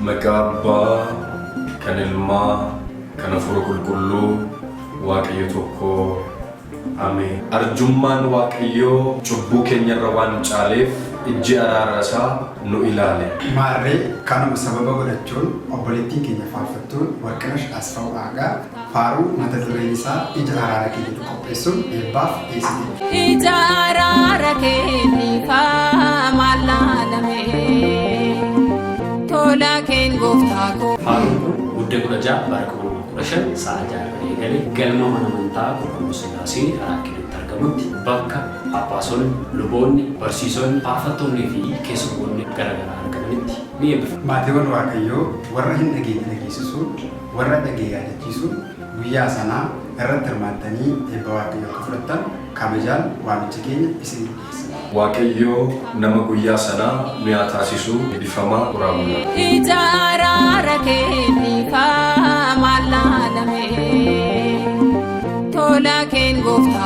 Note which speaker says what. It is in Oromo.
Speaker 1: Magaba, kanilma, kanafuru kullu, waaqayyo tokko. Ameen. Arjummaan waaqayyo cubbuu keenya irra waan caaleef ijji araarasaa nu ilaale.
Speaker 2: Maarree kanuma sababa godhachuun obboleettiin keenya faarfattuun Warqinash Asfaw Aagaa faaruu mata dureen isaa ija araara keenya qopheessuun eebbaaf dhiyeessite.
Speaker 3: Ija araara keenya maalaalame tola keen gooftaa koo.
Speaker 4: Faaruun kun guddaa guddaa barkuu rashan saajaa eegale galma mana amantaa qulqulluu Sillaasee Araakkiitti argamutti bakka Phaaphaasonni, luboonni, barsiisonni, faarfattoonnii fi keessummoonni garaagaraa argamanitti ni eebbifamu.
Speaker 2: Maatiiwwan Waaqayyoo warra hin dhageenye dhageessisuun warra dhagee yaadachiisuun guyyaa sanaa irratti hirmaattanii eebba Waaqayyoo akka fudhattan kabajaan waamicha keenya isin dhiyeessina.
Speaker 1: Waaqayyo nama guyyaa sanaa nu haa taasisu eebbifamaa quraamuna.
Speaker 3: Ija araara keenya maalaalame tola keen gooftaa.